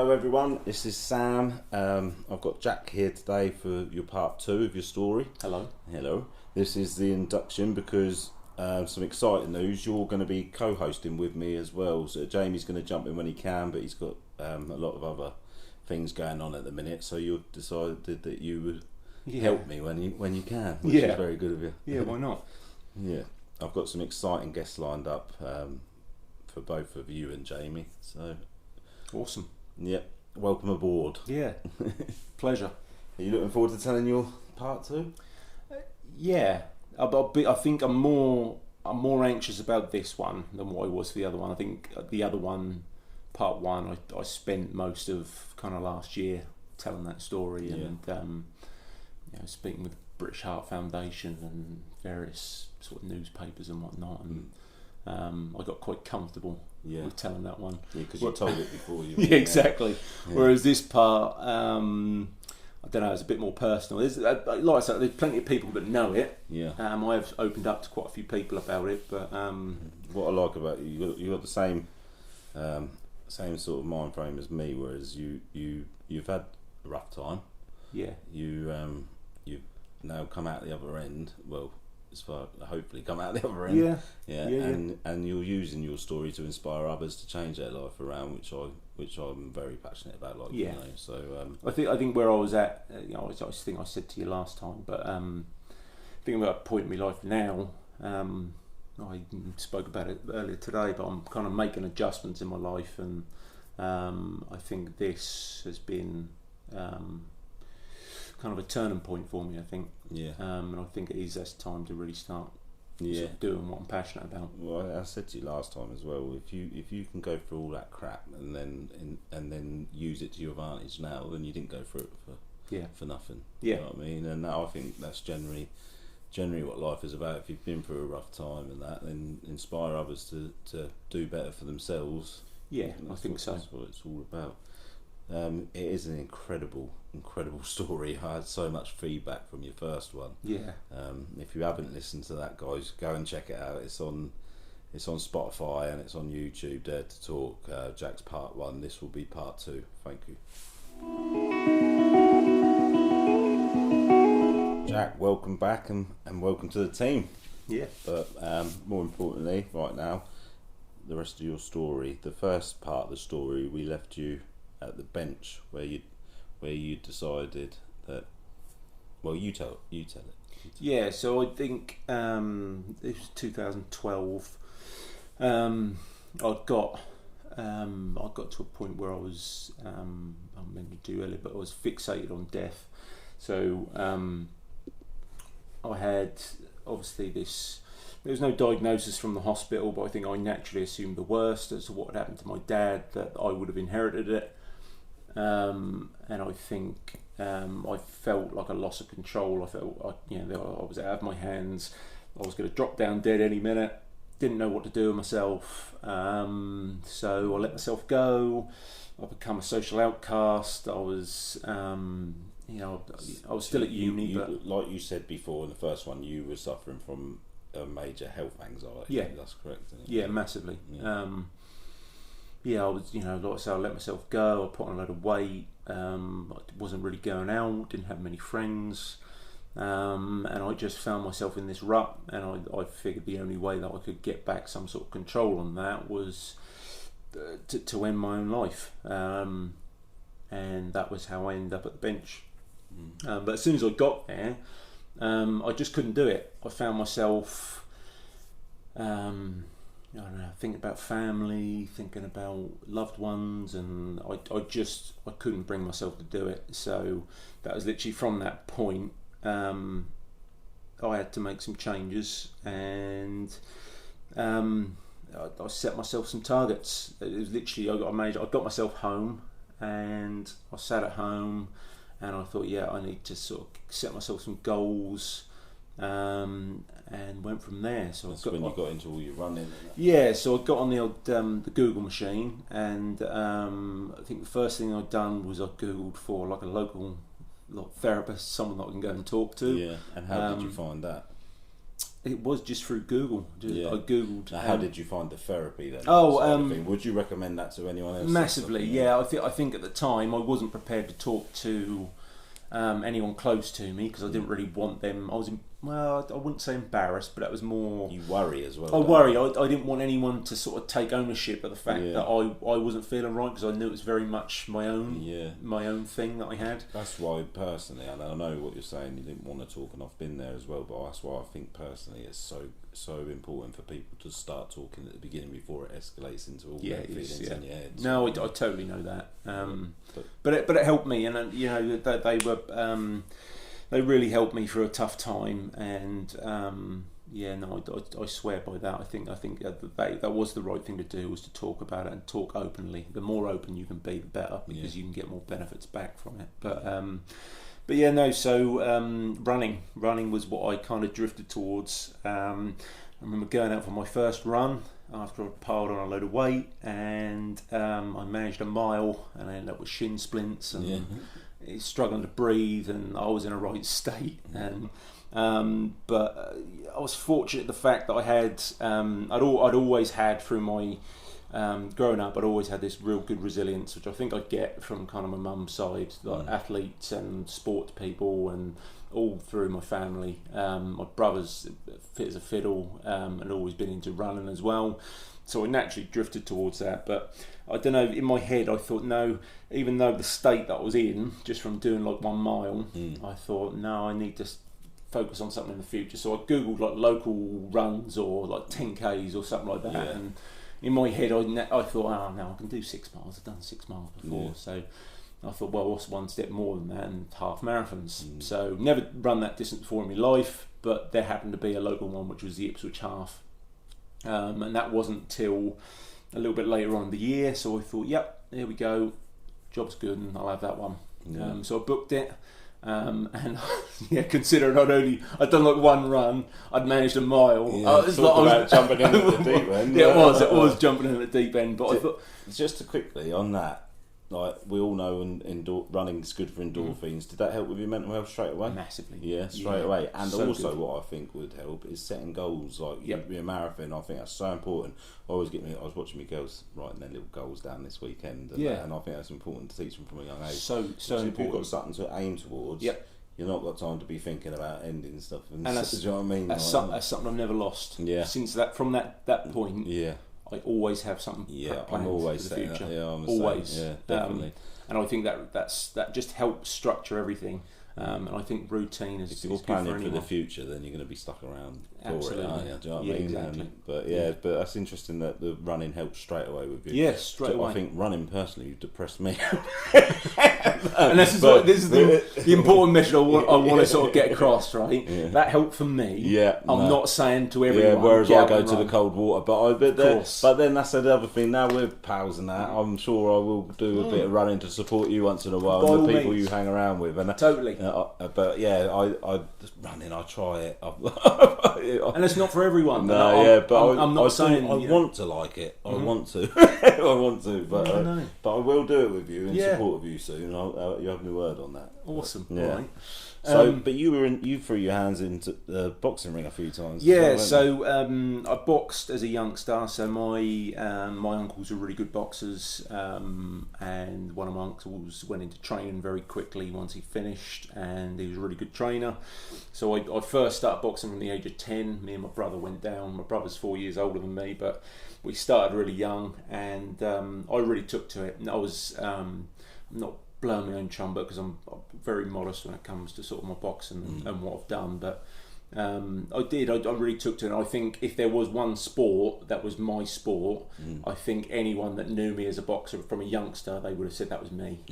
Hello everyone, this is Sam. I've got Jack here today for your part 2 of your story. Hello. Hello. This is the induction because some exciting news. You're going to be co-hosting with me as well. So Jamie's going to jump in when he can, but he's got a lot of other things going on at the minute. So you've decided that you would help me when you can, which is very good of you. Yeah, why not? Yeah, I've got some exciting guests lined up for both of you and Jamie. So awesome. Yeah, welcome aboard. Yeah, pleasure. Are you looking forward to telling your part 2? Yeah, I think I'm more anxious about this one than what I was for the other one. I think the other one, part 1, I spent most of kind of last year telling that story and speaking with British Heart Foundation and various sort of newspapers and whatnot, and I got quite comfortable with telling that one. Yeah, because you told it before you. Yeah, exactly. Yeah. Whereas this part, I don't know, it's a bit more personal. There's, like I said, there's plenty of people that know it. Yeah. I have opened up to quite a few people about it, but what I like about you got the same sort of mind frame as me. Whereas you've had a rough time. Yeah. You've now come out the other end. Well, as far hopefully come out the other end. And you're using your story to inspire others to change their life around, which I'm very passionate about. Like you know, so I think where I was at, I think I said to you last time, but I think about a point in my life now. I spoke about it earlier today, but I'm kind of making adjustments in my life, and I think this has been kind of a turning point for me, I think. Yeah. And I think it is this time to really start sort of doing what I'm passionate about. Well, I said to you last time as well, if you can go through all that crap and then use it to your advantage now, then you didn't go through it for nothing. Yeah. You know what I mean? And I think that's generally what life is about. If you've been through a rough time and that, then inspire others to do better for themselves. Yeah, I think so. That's what it's all about. It is an incredible story. I had so much feedback from your first one. Yeah. If you haven't listened to that, guys, go and check it out. It's on Spotify and it's on YouTube. DareToTalk. Jack's part 1. This will be part 2. Thank you. Jack, welcome back and welcome to the team. Yeah. But more importantly, right now, the rest of your story. The first part of the story, we left you at the bench where you decided that. Well, you tell it. Yeah, so I think it was 2012. I got to a point where I was I meant to do earlier, but I was fixated on death. So I had obviously this. There was no diagnosis from the hospital, but I think I naturally assumed the worst as to what had happened to my dad, that I would have inherited it. And I think I felt like a loss of control. I felt I was out of my hands. I was going to drop down dead any minute. Didn't know what to do with myself. So I let myself go. I become a social outcast. I was, I was still at uni. But like you said before in the first one, you were suffering from a major health anxiety. Yeah, that's correct. Yeah, massively. I was, like I said, I let myself go. I put on a load of weight. I wasn't really going out. Didn't have many friends, and I just found myself in this rut. And I figured the only way that I could get back some sort of control on that was to end my own life. And that was how I ended up at the bench. But as soon as I got there, I just couldn't do it. I found myself. I don't know, thinking about family, thinking about loved ones, and I couldn't bring myself to do it. So that was literally from that point. I had to make some changes, and I set myself some targets. It was literally I got myself home, and I sat at home, and I thought, I need to sort of set myself some goals. And went from there. So that's when you got into all your running. Yeah, so I got on the old the Google machine, and I think the first thing I'd done was I googled for like a local therapist, someone that I can go and talk to. Yeah, and how did you find that? It was just through Google. I googled. Now, how did you find the therapy then? Would you recommend that to anyone else? Massively, yeah. I think at the time I wasn't prepared to talk to anyone close to me because I didn't really want them. I wouldn't say embarrassed, but that was more. You worry as well. I worry. I didn't want anyone to sort of take ownership of the fact that I wasn't feeling right, because I knew it was very much my own thing that I had. That's why personally, and I know what you're saying, you didn't want to talk, and I've been there as well, but that's why I think personally it's so important for people to start talking at the beginning before it escalates into all their feelings in your head. No, I totally know that. But it helped me, and they really helped me through a tough time, and I swear by that. I think that was the right thing to do, was to talk about it and talk openly. The more open you can be, the better, because you can get more benefits back from it. So running was what I kind of drifted towards. I remember going out for my first run after I piled on a load of weight, and I managed a mile, and I ended up with shin splints and struggling to breathe, and I was in a right state. And but I was fortunate the fact that I had I'd always had through my growing up, I'd always had this real good resilience, which I think I get from kind of my mum's side, like athletes and sports people, and all through my family. My brother's fit as a fiddle, and always been into running as well, so I naturally drifted towards that. But I don't know, in my head I thought, no, even though the state that I was in just from doing like 1 mile, I thought, no, I need to focus on something in the future. So I googled like local runs or like 10Ks or something like that, and in my head I thought, oh no, I can do 6 miles, I've done 6 miles before. So I thought, well, what's one step more than that, and half marathons. So never run that distance before in my life, but there happened to be a local one, which was the Ipswich half, and that wasn't till a little bit later on in the year. So I thought, yep, there we go, job's good, and I'll have that one. So I booked it, and considering I'd done like 1 run, I'd managed a mile. Jumping in at the deep end. It was jumping in at the deep end. But I thought, just quickly on that, like we all know, running is good for endorphins. Did that help with your mental health straight away? Massively. Yeah, straight away. And so also, good. What I think would help is setting goals. Like your marathon, I think that's so important. I was watching my girls writing their little goals down this weekend, and I think that's important to teach them from a young age. So important. If you've got something to aim towards, you've not got time to be thinking about ending stuff. And that's, do you know what I mean? That's something I've never lost. Yeah. Since from that point. Yeah. I always have something planned I'm always for the future. I'm always. Yeah, definitely. And I think that just helps structure everything. And I think routine is. If you're planning for the future, then you're going to be stuck around for it, aren't you? Do you know what I mean? Exactly. But that's interesting that the running helps straight away with you. Yes, straight away. I think running personally depressed me. And this is the important message I want to sort of get across, right? Yeah. That helped for me. Yeah, I'm not saying to everyone. Yeah, whereas I go to the cold water, but then that's the other thing. Now we're pals and that. I'm sure I will do a bit of running to support you once in a while, and the people you hang around with, and totally. But yeah, I running. I try it, and it's not for everyone. No, but I'm not saying I want to like it. I want to. I want to, but I will do it with you in support of you soon. You have my word on that. Awesome. Yeah. All right. So, but you threw your hands into the boxing ring a few times. Yeah, I boxed as a youngster. So my uncles were really good boxers, and one of my uncles went into training very quickly once he finished, and he was a really good trainer. So I first started boxing from the age of 10. Me and my brother went down. My brother's 4 years older than me, but we started really young, and I really took to it. And I was not blowing my own trumpet because I'm very modest when it comes to sort of my boxing and what I've done, but I really took to it. And I think if there was one sport that was my sport, I think anyone that knew me as a boxer from a youngster, they would have said that was me.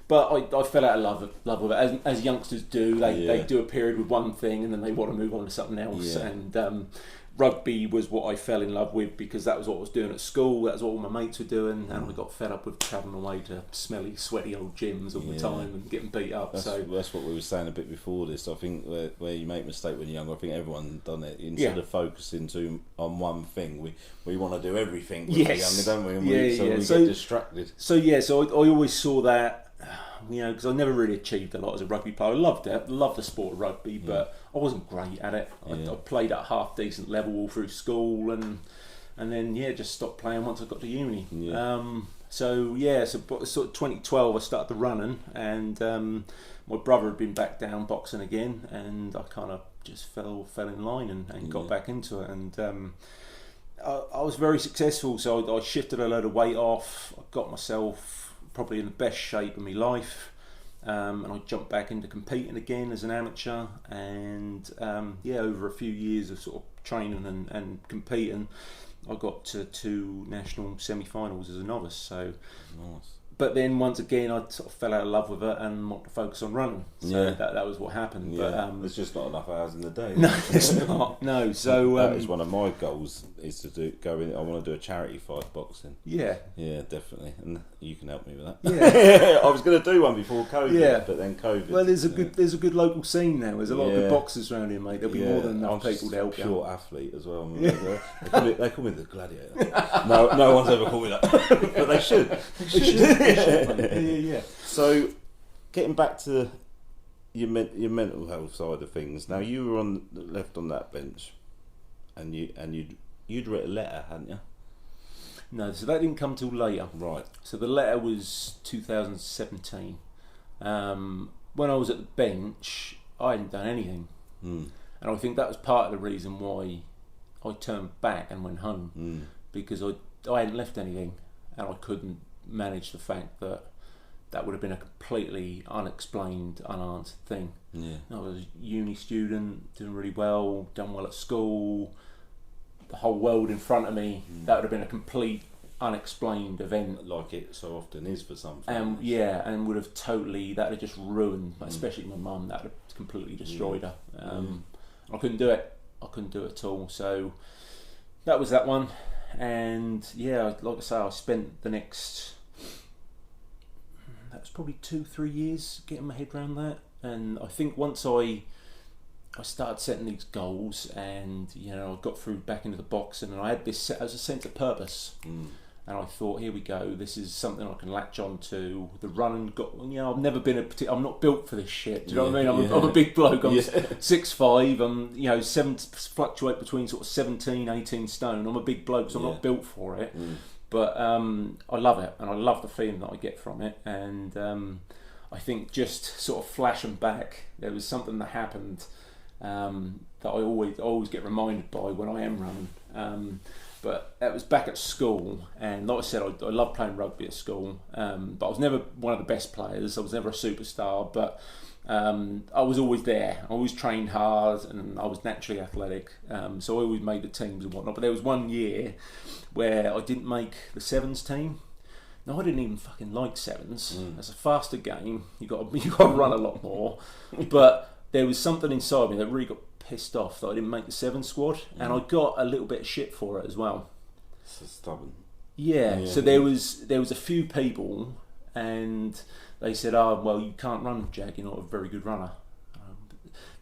But I fell out of love with it, as youngsters do. They do a period with one thing and then they want to move on to something else, and rugby was what I fell in love with because that was what I was doing at school. That was what all my mates were doing, and I got fed up with travelling away to smelly, sweaty old gyms all the time and getting beat up. That's what we were saying a bit before this. I think where you make a mistake when you're younger, I think everyone's done it. Instead of focusing on one thing, we want to do everything when we're younger, don't we? And we get distracted. So I always saw that, because I never really achieved a lot as a rugby player. I loved it, loved the sport of rugby, but I wasn't great at it. I played at a half decent level all through school, and then just stopped playing once I got to uni. So sort of 2012 I started the running, and my brother had been back down boxing again, and I kind of just fell in line and got back into it, and I was very successful. So I shifted a load of weight off. I got myself probably in the best shape of my life, and I jumped back into competing again as an amateur, and over a few years of sort of training and competing, I got to 2 national semi-finals as a novice. So nice. But then once again, I sort of fell out of love with it and wanted to focus on running. So that was what happened. Yeah. But there's just not enough hours in the day. No, it's not. No. So that is one of my goals, is to go in. I want to do a charity fight boxing. Yeah. Yeah, definitely, and you can help me with that. Yeah. I was going to do one before COVID, but then COVID. Well, there's a good local scene now. There's a lot of good boxers around here, mate. There'll be more than enough people to help you. Pure athlete as well. They call me the gladiator. No one's ever called me that, but they should. Yeah. So, getting back to your mental health side of things. Now, you were left on that bench, and you'd written a letter, hadn't you? No, so that didn't come till later. Right. So the letter was 2017. When I was at the bench, I hadn't done anything, and I think that was part of the reason why I turned back and went home, because I hadn't left anything, and I couldn't manage the fact that would have been a completely unexplained, unanswered thing. Yeah. I was a uni student, doing really well, done well at school, the whole world in front of me. That would have been a complete unexplained event, like it so often is for some families. And would have totally, that would have just ruined, especially my mum. That would have completely destroyed her. I couldn't do it. I couldn't do it at all. So that was that one. And like I say, I spent the next, that was probably 2-3 years getting my head around that. And I think once I started setting these goals, and I got through back into the boxing, and I had this as a sense of purpose, and I thought, here we go, this is something I can latch on to. The running I've never been I'm not built for this shit. Do you know what I mean? I'm a big bloke. I'm 6'5". I'm fluctuate between sort of 17, 18 stone. I'm a big bloke, so I'm not built for it. But I love it, and I love the feeling that I get from it. And I think just sort of flashing back, there was something that happened that I always get reminded by when I am running. But that was back at school, and like I said, I loved playing rugby at school, but I was never one of the best players. I was never a superstar, but I was always there. I always trained hard, and I was naturally athletic, so I always made the teams and whatnot. But there was one year where I didn't make the sevens team. Now, I didn't even fucking like sevens. It's a faster game. You got to run a lot more, but there was something inside me that really got pissed off that I didn't make the 7 squad, and I got a little bit of shit for it as well. So stubborn. Yeah. So there was a few people, and they said, "Oh, well, you can't run, Jack. You're not a very good runner."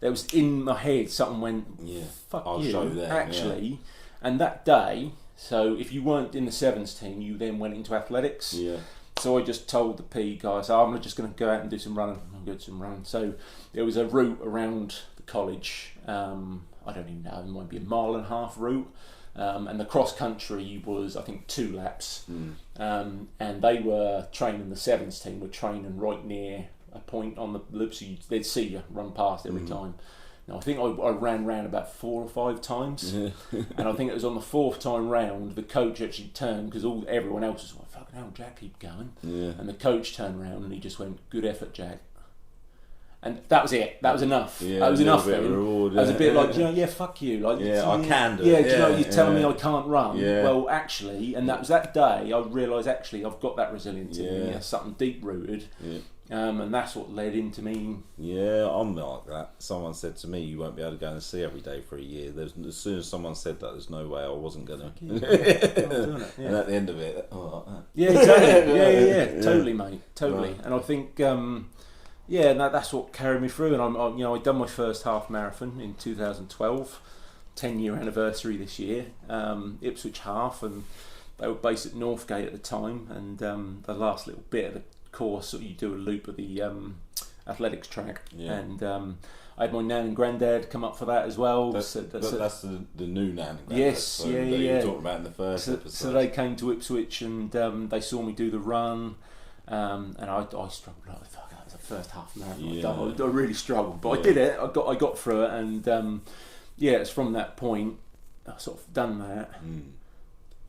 There was in my head something went, "Fuck I'll you." show them, actually, and that day, so if you weren't in the sevens team, you then went into athletics. Yeah. So I just told the PE guys, I'm just going to go out and do some running. I'm going to do some running. So there was a route around the college. I don't even know, it might be a 1.5 mile route. And the cross country was, I think, 2 laps. And they were training, the sevens team were training right near a point on the loop, so they'd see you run past every time. Now, I think I ran round about 4 or 5 times, and I think it was on the 4th time round the coach actually turned, because everyone else was like, "Fucking hell, Jack, keep going." And the coach turned around and he just went, "Good effort, Jack." And that was it. That was enough. That was enough. That was a bit like, fuck you. Like, I can do it. Yeah, you're telling me I can't run. Yeah. Well, actually, and that was that day I realised, actually, I've got that resilience in me. That's something deep rooted. And that's what led into me. Yeah, I'm like that. Someone said to me, "You won't be able to go and see every day for a year." As soon as someone said that, there's no way I wasn't going to. I'm doing it. And at the end of it, like that. Yeah, exactly. Yeah. Totally, mate. Totally. Right. And I think, that's what carried me through. And I done my first half marathon in 2012, 10-year anniversary this year. Ipswich half, and they were based at Northgate at the time. And the last little bit of the course, so you do a loop of the athletics track, and I had my nan and granddad come up for that as well. That's the new nan and granddad. Yes, so yeah. you were talking about in the first episode. So they came to Ipswich and they saw me do the run, and I struggled like fuck. That was the first half marathon. I really struggled, but I did it. I got through it, and it's from that point I've sort of done that.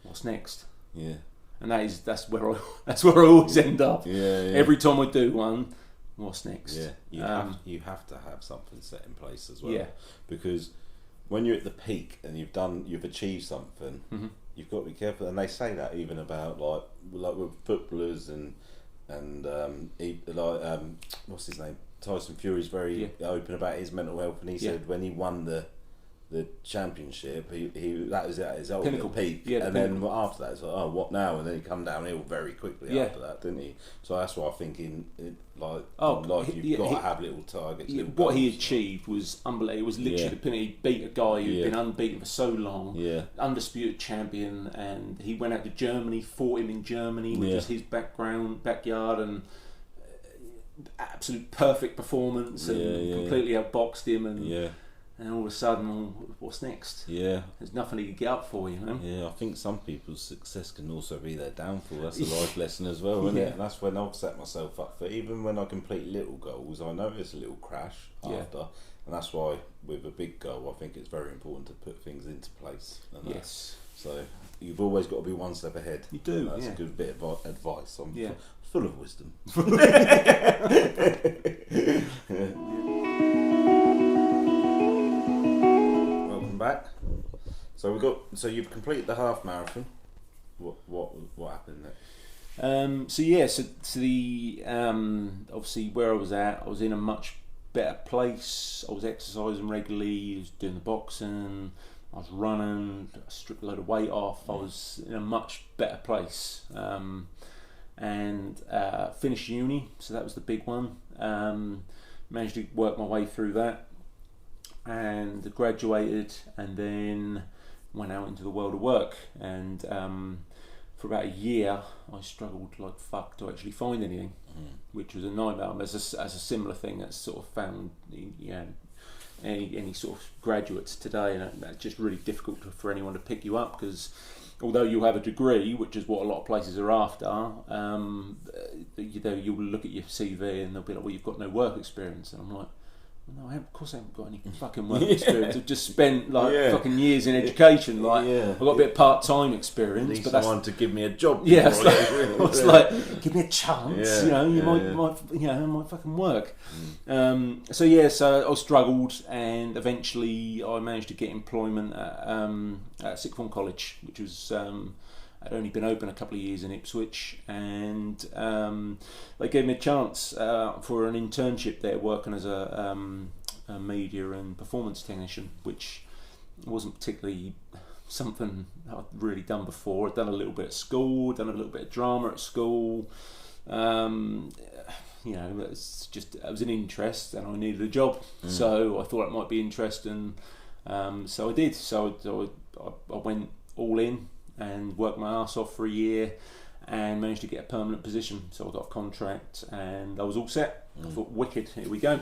What's next? Yeah. And that's where I always end up. Yeah. Every time I do one, what's next? Yeah. You have to have something set in place as well. Yeah. Because when you're at the peak and you've achieved something, you've got to be careful. And they say that even about like with footballers and what's his name? Tyson Fury's very open about his mental health, and he said when he won the championship, he that was at his ultimate peak, and then after that it's like, oh, what now? And then he come downhill very quickly after that, didn't he? So that's what I'm thinking. You've got to have little targets. Little what he goals. achieved was unbelievable. It was literally the pinnacle. He beat a guy who'd been unbeaten for so long, undisputed champion, and he went out to Germany, fought him in Germany, which was his backyard, and absolute perfect performance, and completely outboxed him, and all of a sudden, what's next? Yeah. There's nothing he can get up for, you know? Yeah, I think some people's success can also be their downfall. That's a life lesson as well, isn't it? And that's when I've set myself up for, even when I complete little goals, I notice a little crash after. And that's why, with a big goal, I think it's very important to put things into place. Yes. So, you've always got to be one step ahead. You do, That's a good bit of advice. I'm full of wisdom. Back. So you've completed the half marathon. What happened next? So the obviously where I was at, I was in a much better place. I was exercising regularly. I was doing the boxing. I was running. I stripped a load of weight off. I was in a much better place. And finished uni. So that was the big one. Managed to work my way through that. And graduated, and then went out into the world of work, and for about a year I struggled like fuck to actually find anything, which was a nightmare. As a similar thing that's sort of found, any sort of graduates today, and that's just really difficult for anyone to pick you up, because although you have a degree, which is what a lot of places are after, you'll look at your CV and they'll be like, well, you've got no work experience, and I'm like, no, of course I haven't got any fucking work experience. I've just spent fucking years in education. I've got a bit of part-time experience. Need someone to give me a job. Yeah, it's like give me a chance. You might fucking work. So I struggled, and eventually I managed to get employment at Sixth Form College, which was I'd only been open a couple of years in Ipswich, and they gave me a chance for an internship there, working as a media and performance technician, which wasn't particularly something I'd really done before. I'd done a little bit at school, done a little bit of drama at school. It's just, it was an interest, and I needed a job, so I thought it might be interesting. So I did. So I went all in and worked my arse off for a year, and managed to get a permanent position. So I got a contract, and I was all set. I thought, wicked, here we go.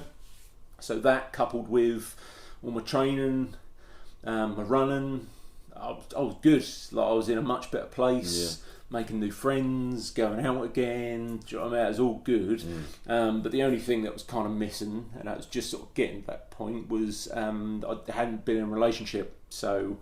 So that, coupled with all my training, my running, I was good. Like, I was in a much better place, making new friends, going out again. Do you know what I mean? It was all good. But the only thing that was kind of missing, and that was just sort of getting to that point, was I hadn't been in a relationship. So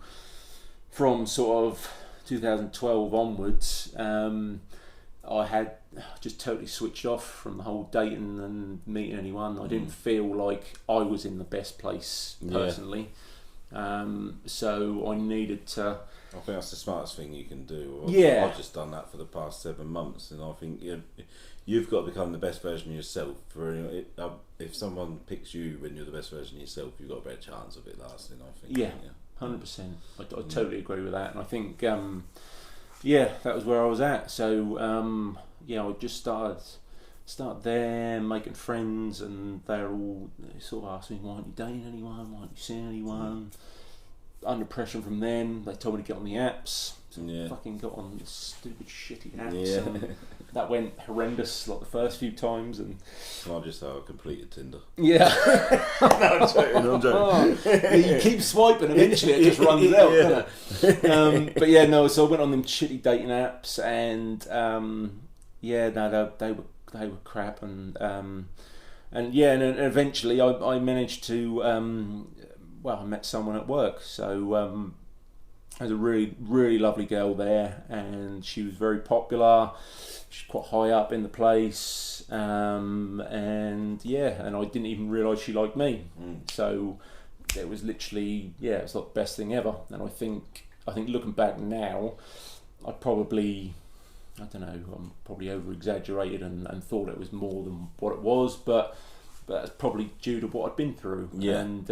from sort of 2012 onwards, I had just totally switched off from the whole dating and meeting anyone. I didn't feel like I was in the best place personally. So I needed to... I think that's the smartest thing you can do. I've just done that for the past 7 months, and I think you've got to become the best version of yourself. If someone picks you when you're the best version of yourself, you've got a better chance of it lasting, I think. 100%. I totally agree with that, and I think that was where I was at. So I just started there, making friends, and they're all sort of asking me, why aren't you dating anyone, why aren't you seeing anyone? Under pressure from them, they told me to get on the apps. So I fucking got on the stupid shitty apps. that went horrendous like the first few times, and I just say I completed Tinder. yeah. No, I'm joking. Oh, you keep swiping, eventually it just runs out, doesn't it? But yeah, no. So I went on them shitty dating apps, and they were crap, and eventually I managed to I met someone at work. So there's a really lovely girl there, and she was very popular. She's quite high up in the place, and I didn't even realise she liked me. So it was literally, it's like the best thing ever. And I think looking back now, I probably I'm probably over exaggerated and thought it was more than what it was, but that's probably due to what I'd been through. Yeah. And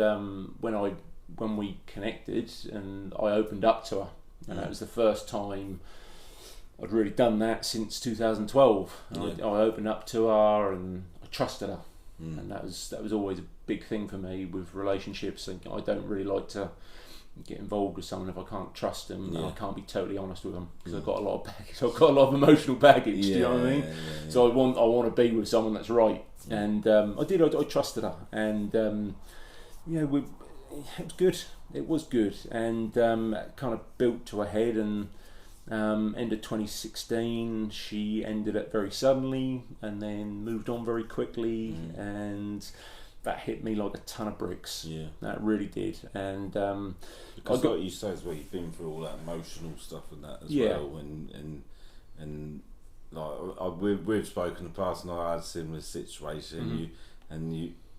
when we connected and I opened up to her, and that was the first time I'd really done that since 2012. I opened up to her and I trusted her, and that was always a big thing for me with relationships. And I don't really like to get involved with someone if I can't trust them and I can't be totally honest with them, because I've got a lot of baggage. I've got a lot of emotional baggage. Do you know what I mean? So I want to be with someone that's right, and I trusted her, and it was good, and it kind of built to a head. And end of 2016, she ended it very suddenly, and then moved on very quickly, and that hit me like a ton of bricks. Yeah, that really did. And because like you say as well, you've been through all that emotional stuff and that as well, and like we've spoken in the past, and I had a similar situation.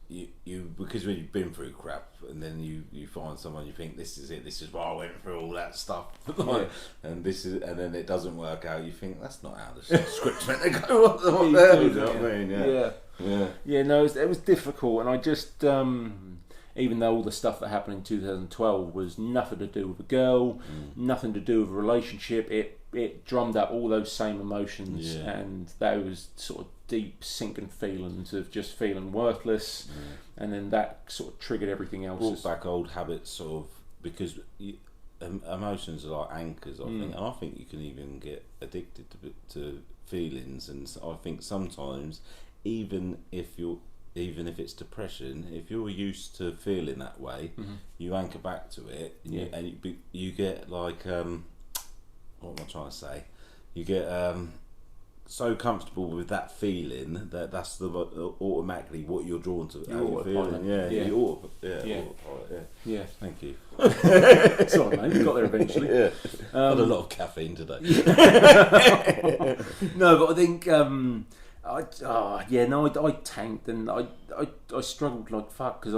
You because when you've been through crap, and then you find someone, you think this is it, this is why I went through all that stuff, and then it doesn't work out. You think that's not how the script's meant to go. What there? You know what I mean? Yeah. No, it was difficult, and I just even though all the stuff that happened in 2012 was nothing to do with a girl, nothing to do with a relationship, it drummed up all those same emotions, and those sort of deep sinking feelings of just feeling worthless, and then that sort of triggered everything else. Brought back old habits, sort of, because emotions are like anchors, I think, and I think you can even get addicted to feelings, and I think sometimes even if it's depression, if you're used to feeling that way, you anchor back to it, and you get like what am I trying to say? You get so comfortable with that feeling that's automatically what you're drawn to. You're feeling, yeah. Thank you. It's all right, mate. We got there eventually. Had a lot of caffeine today. No, but I think I tanked, and I struggled like fuck, because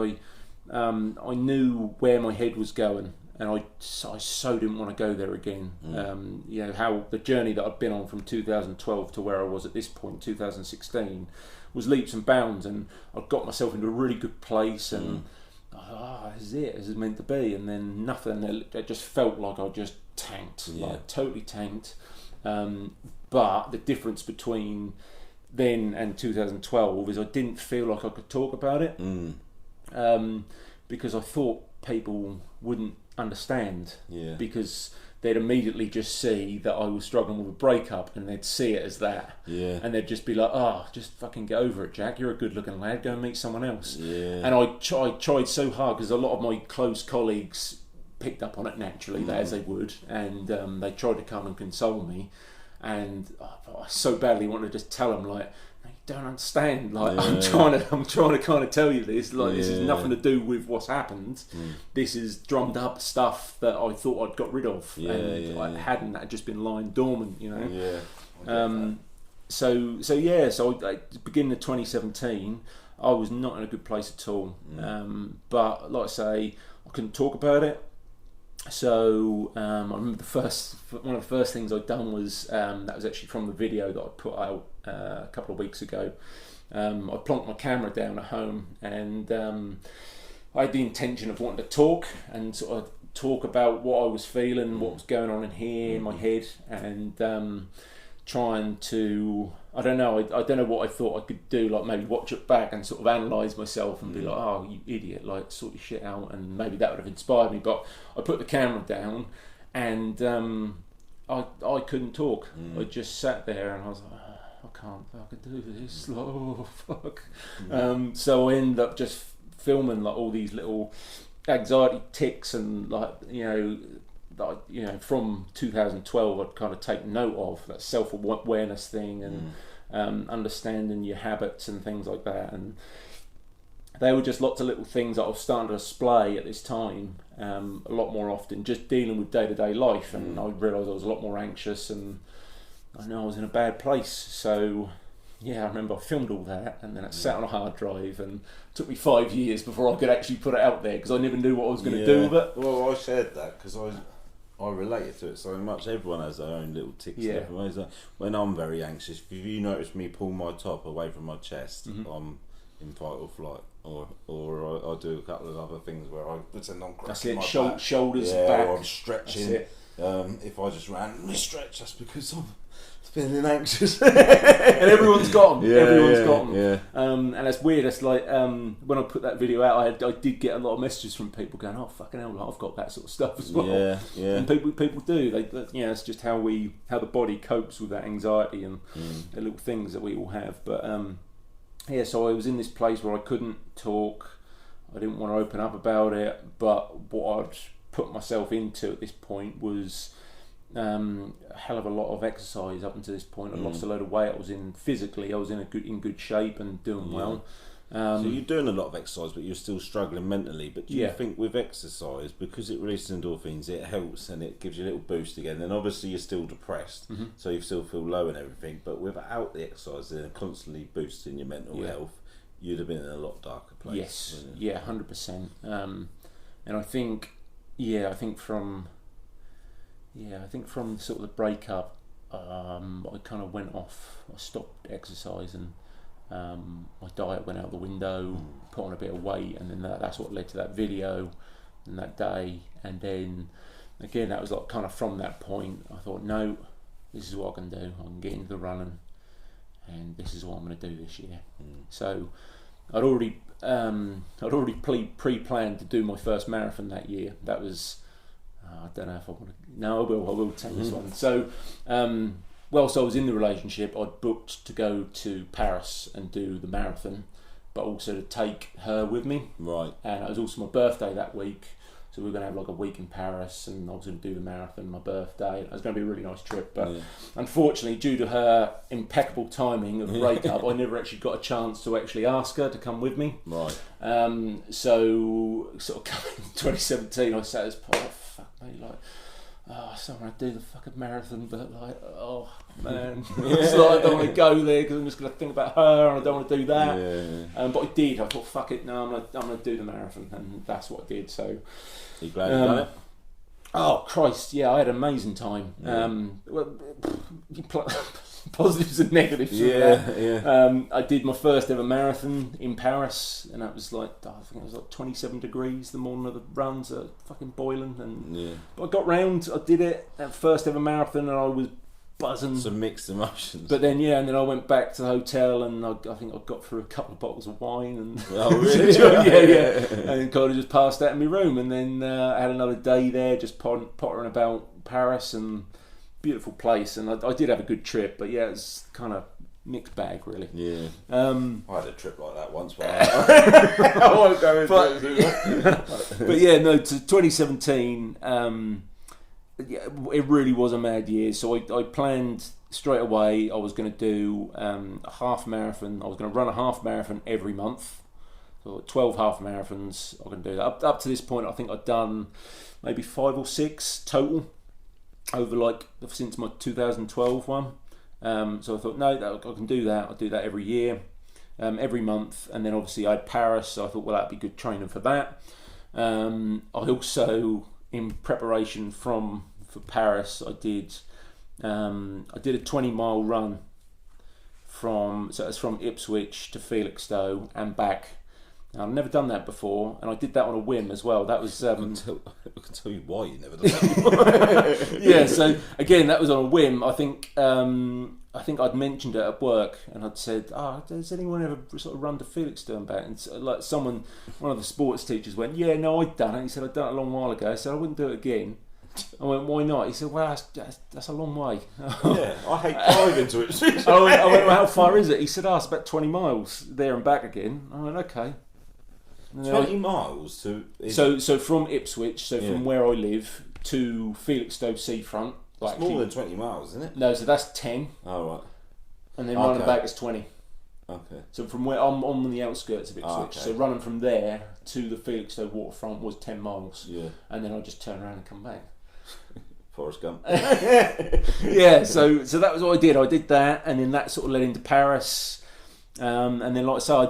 I knew where my head was going, and I so didn't want to go there again. How the journey that I'd been on from 2012 to where I was at this point, 2016, was leaps and bounds, and I'd got myself into a really good place, and this is it, this is meant to be, and then nothing. It just felt like I just tanked, like totally tanked. But the difference between then and 2012 is I didn't feel like I could talk about it, because I thought people wouldn't understand, because they'd immediately just see that I was struggling with a breakup, and they'd see it as that, and they'd just be like, just fucking get over it, Jack, you're a good looking lad, go and meet someone else. And I tried so hard, because a lot of my close colleagues picked up on it naturally, as they would, and they tried to come and console me, and I so badly wanted to just tell them, like, you don't understand, like, I'm trying to kind of tell you this, like, this is nothing to do with what's happened. This is drummed up stuff that I thought I'd got rid of, and I hadn't. I'd just been lying dormant, you know. So at the beginning of 2017, I was not in a good place at all. But like I say, I couldn't talk about it. So I remember one of the first things I'd done was that was actually from the video that I put out a couple of weeks ago. I plonked my camera down at home, and I had the intention of wanting to talk and sort of talk about what I was feeling, what was going on in here in my head, and trying to, I don't know what I thought I could do, like maybe watch it back and sort of analyse myself and be like, oh, you idiot, like sort your shit out, and maybe that would have inspired me. But I put the camera down, and I couldn't talk. I just sat there, and I was like, I can't fucking do this. Like, oh fuck. So I ended up just filming like all these little anxiety tics and from 2012 I'd kind of taken note of that self-awareness thing and understanding your habits and things like that, and they were just lots of little things that I was starting to display at this time a lot more often, just dealing with day-to-day life, and I realised I was a lot more anxious and I know I was in a bad place. So yeah, I remember I filmed all that and then it sat on a hard drive, and it took me 5 years before I could actually put it out there because I never knew what I was going to do with it. Well, I shared that because I related to it so much. Everyone has their own little tics. Yeah. When I'm very anxious, if you notice me pull my top away from my chest, I'm in fight or flight, or I do a couple of other things where I pretend I'm cracking my back. Shoulders back. Or I'm stretching. If I just randomly stretch, that's because I'm feeling anxious. And everyone's got them. Everyone's got them. Yeah. And it's weird. It's like when I put that video out, I did get a lot of messages from people going, "Oh fucking hell, I've got that sort of stuff as well." Yeah, yeah. And people do. It's just how the body copes with that anxiety and the little things that we all have. But so I was in this place where I couldn't talk. I didn't want to open up about it. But what I'd put myself into at this point was a hell of a lot of exercise up until this point. I lost a load of weight. I was in good shape and doing well. So you're doing a lot of exercise, but you're still struggling mentally. But do you think with exercise, because it releases endorphins, it helps and it gives you a little boost again? Then obviously you're still depressed, so you still feel low and everything. But without the exercise and constantly boosting your mental health, you'd have been in a lot darker place. Yes, 100%. And I think from sort of the breakup, I kind of went off. I stopped exercising. My diet went out the window, put on a bit of weight, and then that's what led to that video and that day. And then again, that was like kind of from that point, I thought, no, this is what I can do. I can get into the running, and this is what I'm going to do this year. So I'd already pre-planned to do my first marathon that year. That was I don't know if I want to. No, I will take this one. So, whilst I was in the relationship, I'd booked to go to Paris and do the marathon, but also to take her with me. Right. And it was also my birthday that week, so we were going to have like a week in Paris, and I was going to do the marathon, my birthday. It was going to be a really nice trip, but unfortunately, due to her impeccable timing of breakup, I never actually got a chance to actually ask her to come with me. Right. So sort of 2017, I sat as part of so I'm going to do the fucking marathon, but like, oh man, it's like I don't want to go there because I'm just going to think about her and I don't want to do that. But I did. I thought, fuck it, no, I'm going to do the marathon, and that's what I did. So, are you glad you done it? Oh Christ, yeah, I had an amazing time. Positives and negatives. I did my first ever marathon in Paris, and that was like, I think it was like 27 degrees the morning of the runs, fucking boiling. And but I got round, I did it, that first ever marathon, and I was buzzing. Some mixed emotions. But then and then I went back to the hotel, and I think I got through a couple of bottles of wine, and and kind of just passed out in my room. And then I had another day there, just pottering about Paris, and beautiful place, and I did have a good trip, but it's kind of mixed bag, really. Yeah. I had a trip like that once, but I won't go into it. But yeah, no, to 2017, it really was a mad year. So I planned straight away. I was going to do a half marathon. I was going to run a half marathon every month. So 12 half marathons. I can do that. Up to this point, I think I'd done maybe 5 or 6 total over since my 2012 one. So I thought, no, I can do that. I'll do that every year, every month. And then obviously I had Paris, so I thought, well, that'd be good training for that. I also, in preparation for Paris, I did a 20-mile run from Ipswich to Felixstowe and back. I've never done that before, and I did that on a whim as well. That was I can tell you why you never done that. Yeah, so again, that was on a whim. I think I'd mentioned it at work, and I'd said, does anyone ever sort of run to Felixstowe and back? And one of the sports teachers went, yeah, no, I'd done it. He said, I'd done it a long while ago. I said, I wouldn't do it again. I went, why not? He said, well, that's a long way. Yeah, I hate driving to Ipswich. I went, well, how far is it? He said, it's about 20 miles there and back again. I went, okay. 20 miles to... So from Ipswich, from where I live to Felixstowe seafront. It's more than 20 miles, isn't it? No, so that's 10. Oh, right. And then running back is 20. Okay. So from where I'm on the outskirts of Ipswich, okay. so running from there to the Felixstowe waterfront was 10 miles. Yeah. And then I just turn around and come back. Forrest Gump. Yeah, so that was what I did. I did that, and then that sort of led into Paris. And then, like I say, I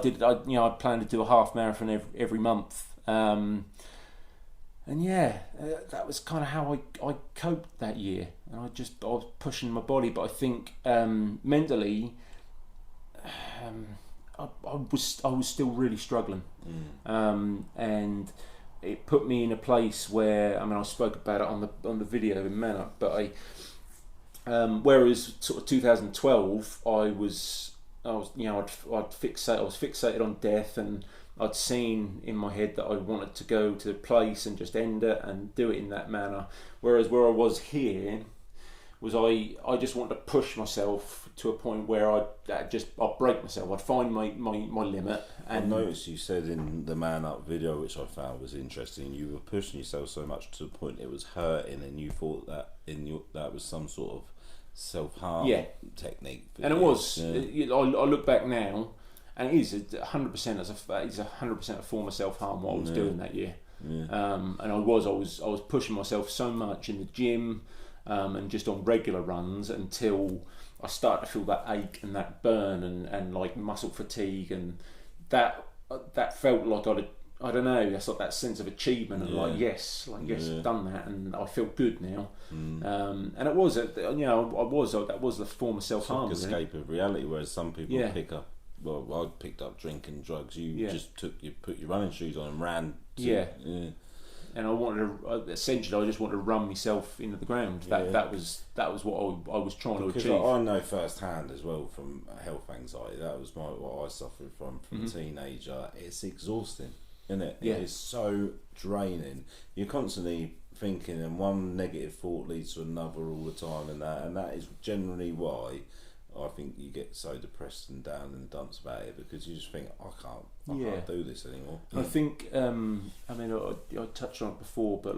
planned to do a half marathon every month. And that was kind of how I coped that year. And I was pushing my body, but I think mentally, I was still really struggling. And it put me in a place where, I spoke about it on the video in Manup, but whereas sort of 2012, I was fixated on death, and I'd seen in my head that I wanted to go to a place and just end it and do it in that manner. Whereas where I was here was I just wanted to push myself to a point where I'd break myself. I'd find my limit. And I noticed you said in the Man Up video, which I found was interesting, you were pushing yourself so much to the point it was hurting, and you thought that that was some sort of self-harm technique. And it was. Yeah. I look back now, and it is 100% it's 100% a form of self-harm what I was doing that year. Yeah. And I was pushing myself so much in the gym. And just on regular runs until I started to feel that ache and that burn and like muscle fatigue, and that felt like I don't know, that's like that sense of achievement and yes, I've done that and I feel good now. And it was, that was the form of self-harm. It's like escape of reality, whereas some people pick up. Well, I picked up drinking drugs. You just put your running shoes on and ran. And I just wanted to run myself into the ground. That was what I was trying to achieve. Because I know firsthand as well from health anxiety. That was what I suffered from a teenager. It's exhausting, isn't it? Yeah. It's so draining. You're constantly thinking, and one negative thought leads to another all the time, and that is generally why I think you get so depressed and down in the dumps about it, because you just think, I can't do this anymore. I think I touched on it before, but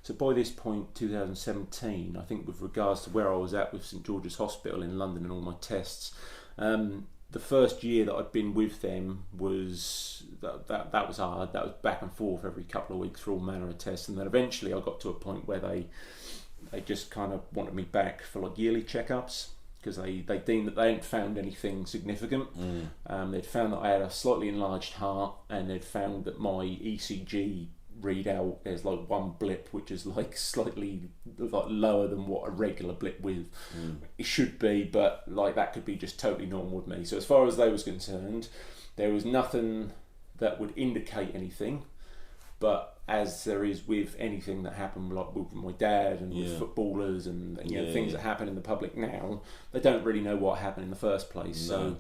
so by this point 2017, I think with regards to where I was at with St George's Hospital in London and all my tests, the first year that I'd been with them was that was hard. That was back and forth every couple of weeks for all manner of tests, and then eventually I got to a point where they just kind of wanted me back for like yearly checkups, because they deemed that they hadn't found anything significant. They'd found that I had a slightly enlarged heart, and they'd found that my ECG readout, there's like one blip which is like slightly like lower than what a regular blip with it should be, but like that could be just totally normal with me. So as far as they was concerned, there was nothing that would indicate anything, but as there is with anything that happened, like with my dad and with footballers and things that happen in the public now, they don't really know what happened in the first place. No. So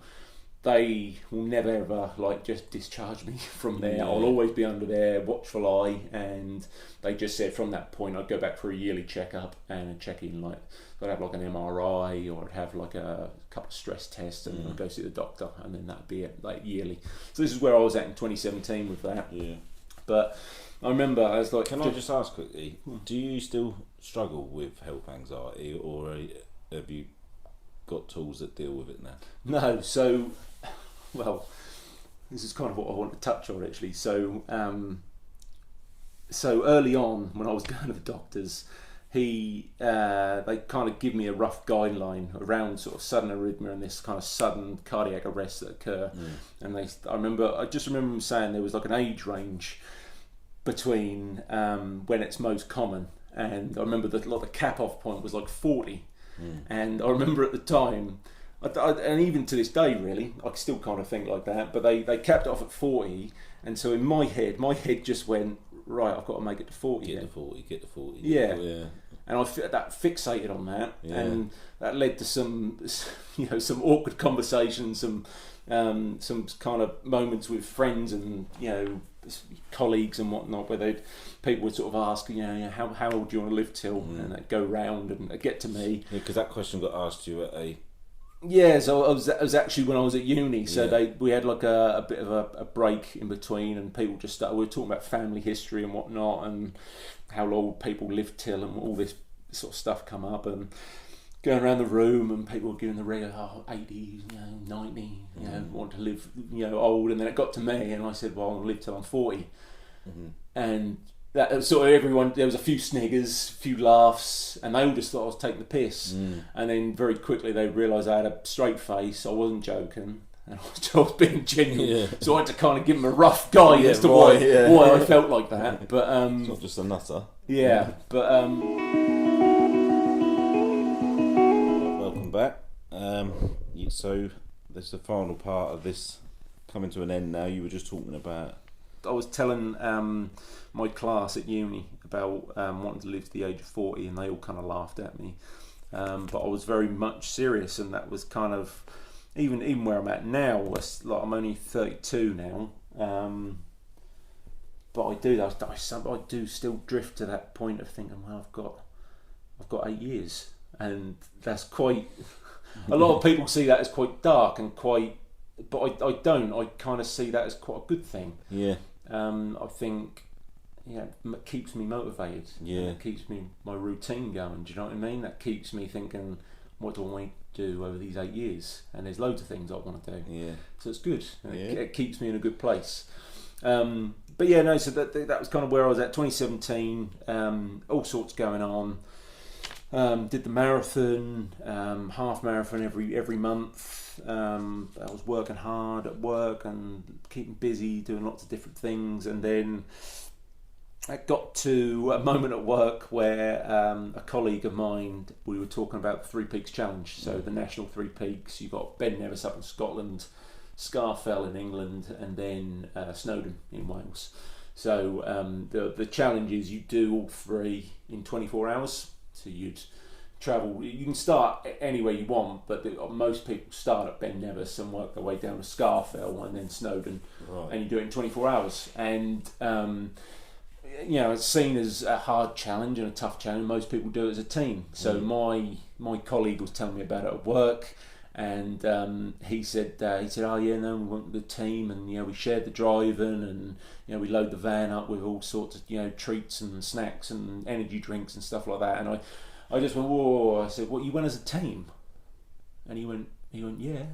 they will never ever like just discharge me from there. I'll always be under their watchful eye, and they just said from that point I'd go back for a yearly checkup and a check-in, like I'd have like an MRI, or I'd have like a couple of stress tests, and I'd go see the doctor, and then that'd be it, like yearly. So this is where I was at in 2017 with that. But I remember I was like... Can I just ask quickly, do you still struggle with health anxiety, or have you got tools that deal with it now? No, so... Well, this is kind of what I want to touch on actually. So early on when I was going to the doctors, they kind of give me a rough guideline around sort of sudden arrhythmia and this kind of sudden cardiac arrests that occur. And I just remember them saying there was like an age range between when it's most common, and I remember that the cap off point was like 40, and I remember at the time, and even to this day really, I still kind of think like that, but they capped it off at 40, and so in my head just went, right, I've got to make it to 40. Get to 40. Yeah. and that fixated on that, Yeah. and that led to some awkward conversations, some kind of moments with friends and colleagues and whatnot, where people would sort of ask, how old do you want to live till, and they'd go round and get to me. Yeah, because that question got asked you at a... Yeah, so I was actually when I was at uni, so we had like a bit of a break in between, and people just started, we were talking about family history and whatnot, and how old people live till, and all this sort of stuff come up, and going around the room, and people were giving the regular 80, 90, want to live old, and then it got to me, and I said, well, I'll live till I'm 40, and that sort of everyone, there was a few sniggers, a few laughs, and they all just thought I was taking the piss, and then very quickly they realised I had a straight face, I wasn't joking, and I was being genuine, so I had to kind of give them a rough guide as to why I felt like that, but it's not just a nutter. Yeah, but welcome back. So this is the final part of this coming to an end now. You were just talking about... I was telling my class at uni about wanting to live to the age of 40, and they all kind of laughed at me. But I was very much serious, and that was kind of even where I'm at now. Like I'm only 32 now, but I do still drift to that point of thinking, well, I've got 8 years, and that's quite. A lot of people see that as quite dark and quite. But I don't. I kind of see that as quite a good thing. Yeah. I think, it keeps me motivated. Yeah. It keeps my routine going. Do you know what I mean? That keeps me thinking, what do I want to do over these 8 years? And there's loads of things I want to do. Yeah. So it's good. Yeah. It keeps me in a good place. But yeah, no. So that was kind of where I was at. 2017. All sorts going on. Did the marathon, half marathon every month. I was working hard at work and keeping busy, doing lots of different things, and then I got to a moment at work where a colleague of mine, we were talking about the Three Peaks Challenge. So the national Three Peaks, you've got Ben Nevis up in Scotland, Scafell in England, and then Snowdon in Wales. So the challenge is you do all three in 24 hours. So you'd travel, you can start anywhere you want, but most people start at Ben Nevis and work their way down to Scafell and then Snowdon, and you do it in 24 hours. And it's seen as a hard challenge and a tough challenge. Most people do it as a team. So my colleague was telling me about it at work, and he said, oh yeah, no, we went with the team, and we shared the driving, and we load the van up with all sorts of treats and snacks and energy drinks and stuff like that. And I just went, whoa. I said, what, you went as a team? And he went, yeah.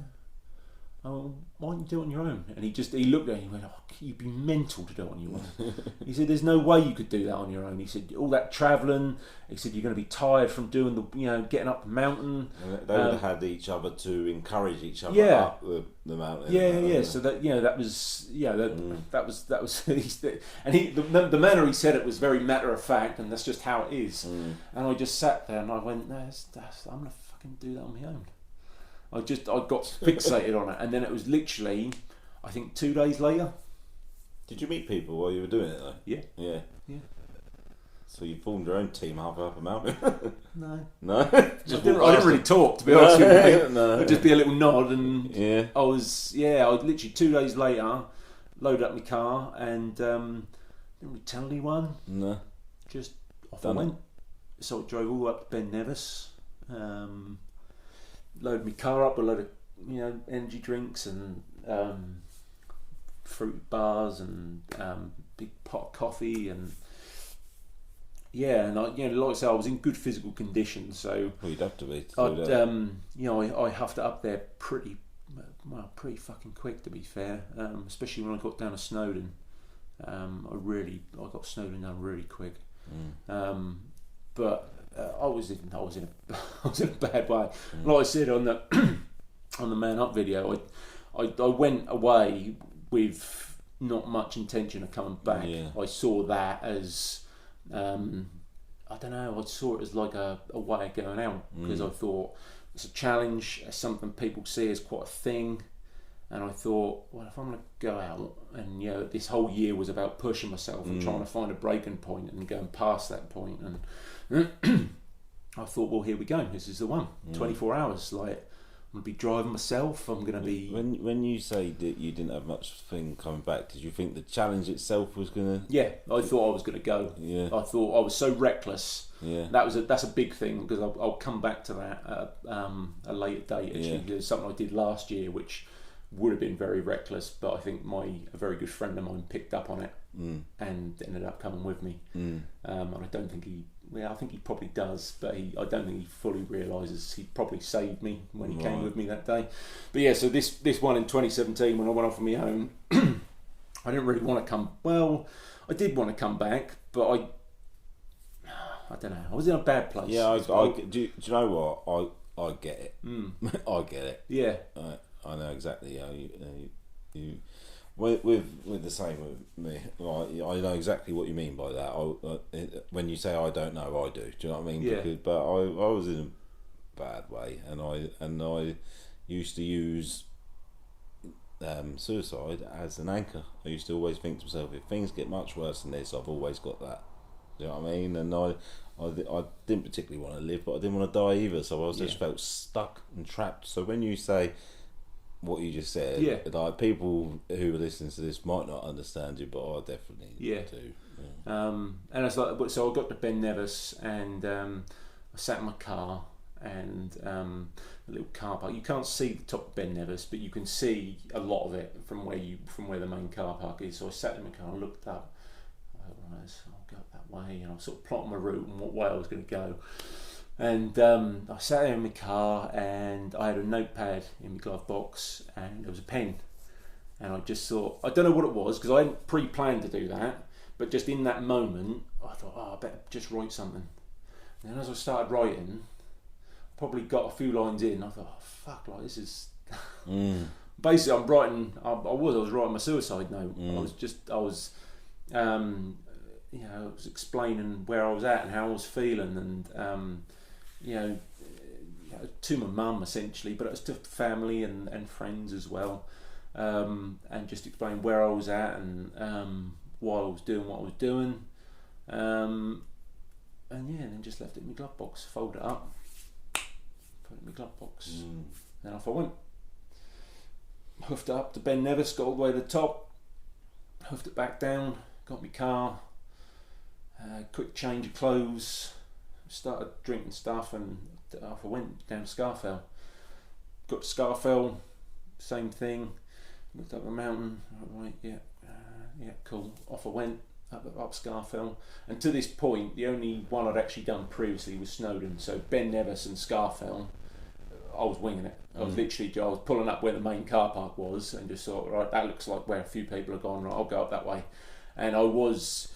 Oh, why don't you do it on your own? And he looked at me and he went, oh, you'd be mental to do it on your own. He said, there's no way you could do that on your own. He said, all that travelling. He said, you're going to be tired from doing getting up the mountain. They would have had each other to encourage each other up the mountain. Yeah. So that that was that was and the manner he said it was very matter of fact, and that's just how it is. And I just sat there and I went, no, I'm gonna fucking do that on my own. I got fixated on it, and then it was literally, I think 2 days later. Did you meet people while you were doing it though? Yeah. So you formed your own team halfway up a mountain? No. I didn't really talk, to be honest with you. No. It'd just be a little nod, and I literally 2 days later loaded up my car and didn't really tell anyone. No. Just off I went. So I drove all the way up to Ben Nevis. Loaded my car up with a load of energy drinks and fruit bars and big pot of coffee, and and like I say, I was in good physical condition, so you'd have to be. I huffed it up there pretty fucking quick, to be fair. Especially when I got down to Snowdon, I got Snowdon down really quick. But I was in a bad way. Like I said on the on the Man Up video, I went away with not much intention of coming back. I saw that as I don't know. I saw it as like a way of going out, because I thought it's a challenge, it's something people see as quite a thing. And I thought, well, if I'm going to go out, and this whole year was about pushing myself and trying to find a breaking point and going past that point, and I thought, well, here we go. This is the one. 24 hours. Like, I'm going to be driving myself. I'm going to be... When you say that you didn't have much thing coming back, did you think the challenge itself was going to... Yeah, I thought I was going to go. Yeah. I thought I was so reckless. Yeah. That's a big thing, because I'll come back to that at a later date. Actually, there's something I did last year which would have been very reckless, but I think a very good friend of mine picked up on it and ended up coming with me. And I don't think I think he probably does, but I don't think he fully realises he probably saved me when he came with me that day. But yeah, so this one in 2017, when I went off on my own, I didn't really want to come. Well, I did want to come back, but I don't know. I was in a bad place. Yeah, do you know what? I get it. I get it. Yeah. I know exactly how you with the same with me. Like, I know exactly what you mean by that. When you say I don't know, I do. Do you know what I mean? Yeah. But I was in a bad way, and I used to use suicide as an anchor. I used to always think to myself, if things get much worse than this, I've always got that. Do you know what I mean? And I didn't particularly want to live, but I didn't want to die either. So I just felt stuck and trapped. So when you say what you just said, like, people who are listening to this might not understand you, but I definitely do. Yeah. And it's like, so I got to Ben Nevis, and I sat in my car, and a little car park. You can't see the top of Ben Nevis, but you can see a lot of it from where the main car park is. So I sat in my car and looked up. I'll go up that way, and I was sort of plotting my route and what way I was going to go. And I sat there in my car, and I had a notepad in my glove box, and there was a pen. And I just thought, I don't know what it was, because I hadn't pre-planned to do that, but just in that moment, I thought, I better just write something. And then as I started writing, probably got a few lines in, I thought, fuck, like, this is... Basically, I'm writing, I was writing my suicide note. I was explaining where I was at and how I was feeling, and to my mum essentially, but it was to family and friends as well, and just explain where I was at, and why I was doing what I was doing, and then just left it in my glove box, folded it up, put it in my glove box, then off I went. Hoofed it up to Ben Nevis, got all the way to the top, hoofed it back down, got my car, quick change of clothes, started drinking stuff, and off I went down to Scarfell. Got to Scarfell, same thing, looked up the mountain, right, cool, off I went, up Scarfell, and to this point the only one I'd actually done previously was Snowdon, so Ben Nevis and Scarfell, I was winging it. I was pulling up where the main car park was, and just thought, right, that looks like where a few people have gone, right, I'll go up that way. And I was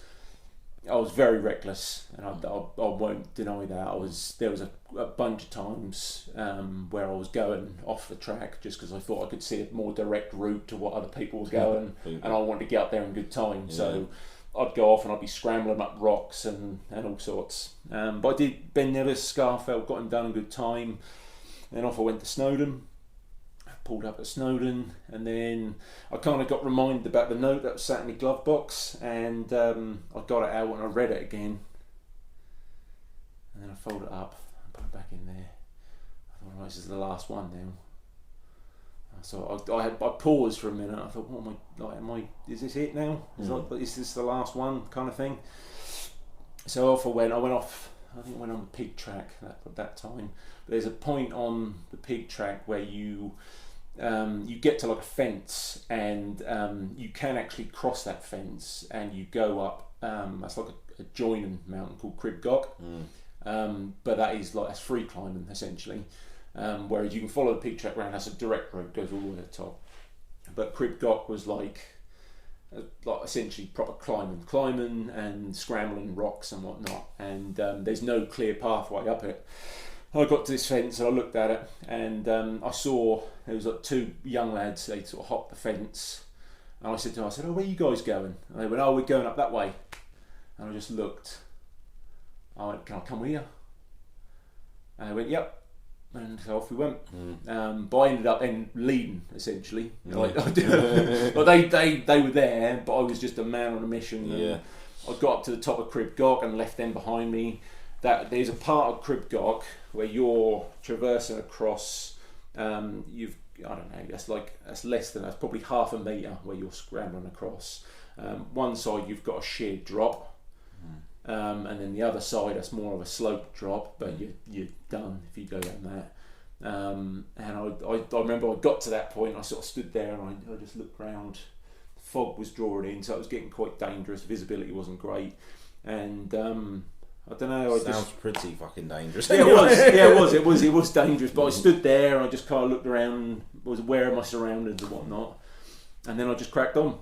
very reckless, and I won't deny that. There was a bunch of times where I was going off the track just because I thought I could see a more direct route to what other people were going, and I wanted to get up there in good time. Yeah. So I'd go off and I'd be scrambling up rocks and all sorts. But I did Ben Nevis, Scarfell, got him done in good time. Then off I went to Snowdon. I pulled up at Snowdon, and then I kind of got reminded about the note that was sat in my glove box, and I got it out and I read it again, and then I folded it up and put it back in there. I thought, right, this is the last one now. So I paused for a minute. I thought, what am I? Is this it now? Is this the last one, kind of thing? So off I went. I went off. I think I went on the pig track at that time. But there's a point on the pig track where you get to like a fence, and you can actually cross that fence, and you go up. That's like a joining mountain called Crib Goch, but that's free climbing essentially. Whereas you can follow the pig track around, that's a direct route, goes all the way to the top. But Crib Goch was like essentially proper climbing and scrambling rocks and whatnot, and there's no clear pathway up it. I got to this fence and I looked at it, and I saw there was like two young lads. They sort of hopped the fence, and I said to them, "Oh, where are you guys going?" And they went, "Oh, we're going up that way." And I just looked. I went, "Can I come with you?" And they went, "Yep." And so off we went. But I ended up leading essentially. Like they were there, but I was just a man on a mission. And I got up to the top of Crib Goch and left them behind me, that there's a part of Crib Gog where you're traversing across. I don't know. That's probably half a metre where you're scrambling across. One side you've got a sheer drop, and then the other side that's more of a slope drop. But you're done if you go down that. And I remember I got to that point. I sort of stood there and I just looked round. Fog was drawing in, so it was getting quite dangerous. Visibility wasn't great, and I don't know. Sounds pretty fucking dangerous. Yeah, it was. Yeah, it was dangerous. But I stood there and I just kind of looked around, was aware of my surroundings and whatnot, and then I just cracked on.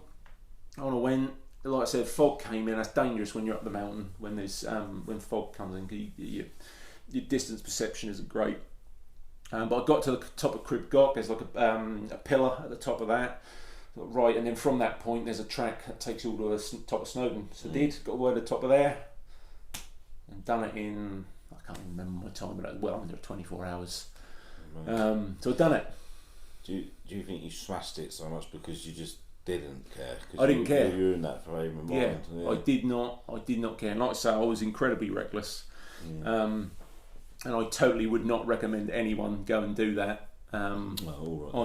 On I went. Like I said, fog came in. That's dangerous when you're up the mountain when there's when fog comes in. 'Cause your distance perception isn't great. But I got to the top of Crib Gog. There's like a pillar at the top of that. Right, and then from that point there's a track that takes you all to the top of Snowdon. So got all the way to the top of there and done it in, I can't even remember my time, but well under 24 hours. Right. So I've done it. Do you think you smashed it so much because you just didn't care? I didn't care. You were in that frame of mind. Yeah, I did not care. And like I say, I was incredibly reckless. And I totally would not recommend anyone go and do that. On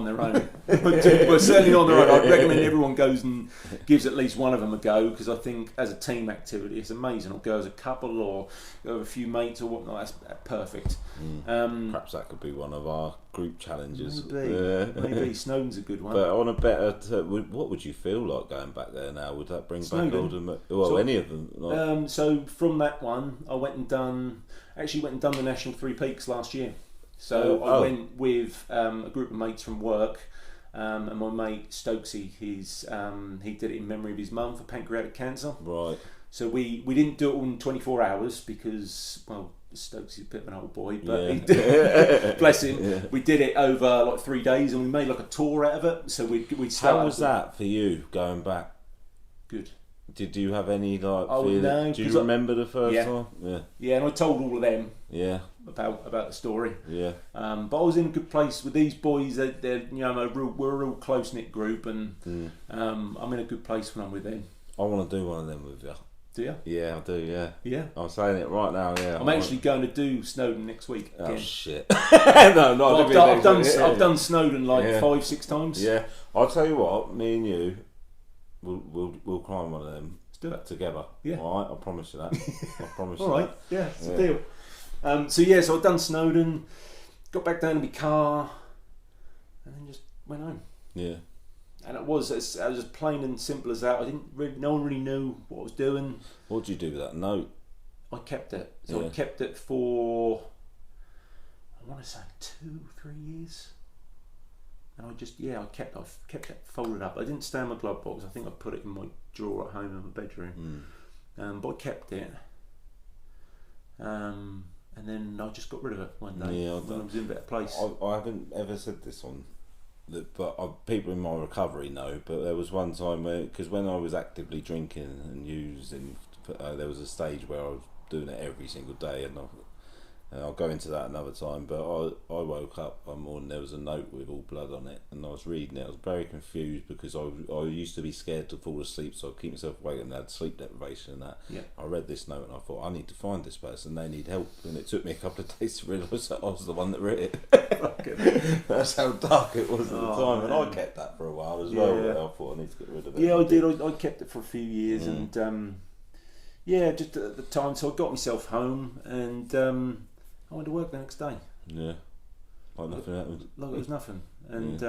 their own, but certainly on their own. I'd recommend everyone goes and gives at least one of them a go, because I think as a team activity it's amazing. Or go as a couple or go with a few mates or whatnot. That's perfect. Perhaps that could be one of our group challenges. Maybe Snowdon's a good one. But on a better, what would you feel like going back there now? Would that bring Snowdon? Back so, any of them? Like... So from that one, I went and done the National Three Peaks last year. So I went with a group of mates from work, and my mate Stokesy, he did it in memory of his mum for pancreatic cancer. Right. So we didn't do it all in 24 hours because, well, Stokesy's a bit of an old boy, but he did, bless him. Yeah. We did it over like 3 days, and we made like a tour out of it. So we started. How was that for you going back? Good. Did you have any like? No. Do you remember the first time? Yeah. Yeah, and I told all of them. Yeah. About the story. Yeah. But I was in a good place with these boys. They're we're a real close knit group, and I'm in a good place when I'm with them. I want to do one of them with you. Do you? Yeah, I do. Yeah. Yeah. I'm saying it right now. Yeah. I'm actually going to do Snowdon next week. Again. Oh shit! No, not. I've done Snowdon like 5-6 times. Yeah. I'll tell you what. Me and you, we'll climb one of them. Let's do it together. Yeah. All right. I promise you that. I promise you. All right. That. Yeah. It's a deal. So I've done Snowdon, got back down to my car, and then just went home. Yeah. And it was as plain and simple as that. No one really knew what I was doing. What did you do with that note? I kept it. So I kept it for, I want to say 2-3 years. And I kept it folded up. I didn't stay in my glove box. I think I put it in my drawer at home in my bedroom. But I kept it. And then I just got rid of it one day when I was in a better place. I haven't ever said this on, but people in my recovery know. But there was one time because when I was actively drinking and using, there was a stage where I was doing it every single day, and I'll go into that another time. But I woke up one morning, there was a note with all blood on it, and I was reading it. I was very confused because I used to be scared to fall asleep, so I'd keep myself awake, and I had sleep deprivation and that. Yeah. I read this note and I thought, I need to find this person, they need help, and it took me a couple of days to realise that I was the one that wrote it. That's how dark it was at the time, man. And I kept that for a while as well. I thought I need to get rid of it. Yeah, I did. I kept it for a few years, and just at the time, so I got myself home, and I went to work the next day. Yeah. Like nothing happened. Like it was nothing. And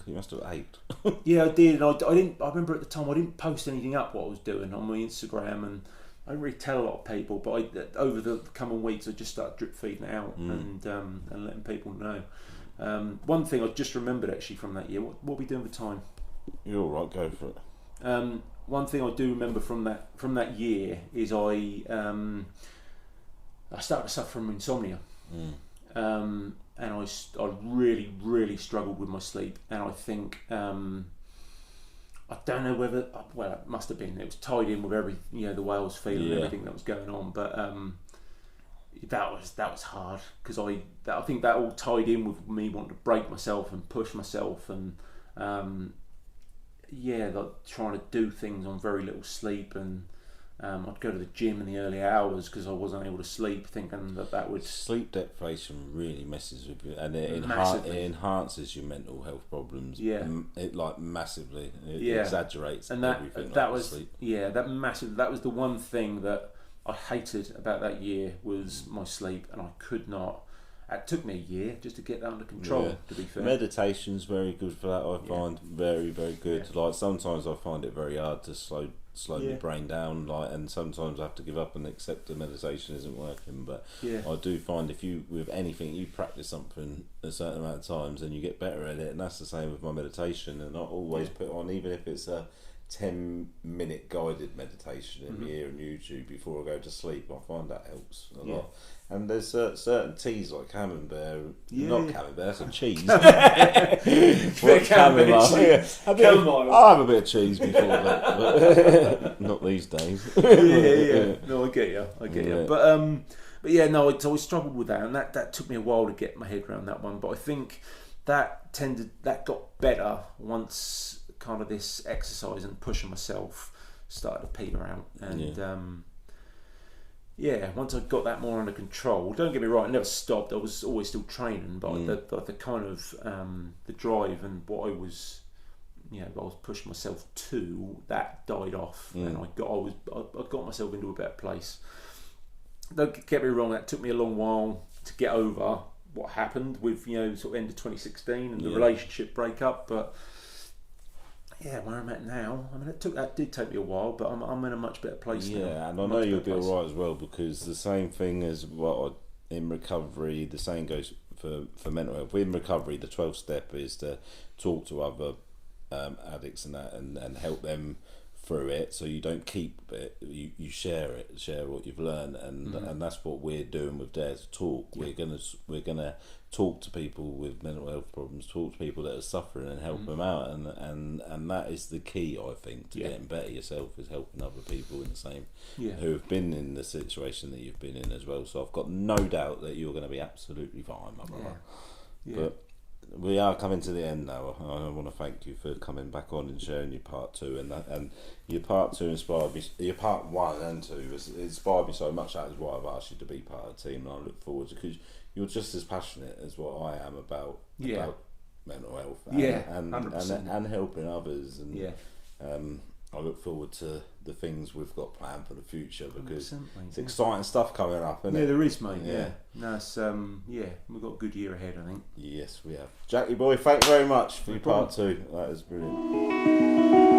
you must have ate. Yeah, I did. And I didn't. I remember at the time I didn't post anything up what I was doing on my Instagram, and I didn't really tell a lot of people. But over the coming weeks, I just started drip feeding it out and letting people know. One thing I just remembered actually from that year. What were we doing for time? You're all right. Go for it. One thing I do remember from that year is I started to suffer from insomnia. And I really, really struggled with my sleep, and I think I don't know whether it must have been, it was tied in with every the way I was feeling and everything that was going on, but that was hard because I think that all tied in with me wanting to break myself and push myself, and like trying to do things on very little sleep, and I'd go to the gym in the early hours because I wasn't able to sleep, thinking that would... Sleep deprivation really messes with you, and it enhances your mental health problems. Yeah. It like massively. It Yeah. exaggerates and everything. That like was sleep. that was the one thing that I hated about that year was my sleep, and I could not. It took me a year just to get that under control. Yeah. To be fair, Meditation's very good for that. I find very, very good. Yeah. Like sometimes I find it very hard to slow my brain down. And sometimes I have to give up and accept the meditation isn't working. But I do find if you with anything you practice something a certain amount of times and you get better at it, and that's the same with my meditation. And I always put on, even if it's a 10-minute guided meditation in my ear on YouTube before I go to sleep. I find that helps a lot. And there's certain teas like camembert, not camembert, that's a cheese. Camembert. I'll have a bit of cheese before that, but not these days. No, I get you. But yeah, no, I always struggled with that, and that took me a while to get my head around that one. But I think that got better once kind of this exercise and pushing myself started to peter out, and once I got that more under control, don't get me right, I never stopped. I was always still training, but the kind of the drive and what I was pushing myself to, that died off, and I got myself into a better place. Don't get me wrong, that took me a long while to get over what happened with sort of end of 2016 and the relationship breakup, but where I'm at now, I mean, that did take me a while, but I'm in a much better place now. Yeah, and I know you'll be alright as well, because the same thing as in recovery, the same goes for mental health. In recovery, the 12th step is to talk to other addicts and that, and help them through it, so you don't keep it, you share what you've learned, and that's what we're doing with Dare to Talk. We're gonna talk to people with mental health problems, talk to people that are suffering, and help them out, and that is the key, I think, to getting better yourself, is helping other people in the same who have been in the situation that you've been in as well. So I've got no doubt that you're going to be absolutely fine, my brother. But we are coming to the end now. I want to thank you for coming back on and sharing your part 2, and your part 2 inspired me. Your part 1 and 2 inspired me so much. That is why I've asked you to be part of the team, and I look forward to, because you're just as passionate as what I am about mental health and helping others, and I look forward to the things we've got planned for the future, because it's exciting stuff coming up, isn't it? There is, mate. No, it's we've got a good year ahead, I think. Yes, we have. Jackie boy, thank you very much for your part 2. That is brilliant.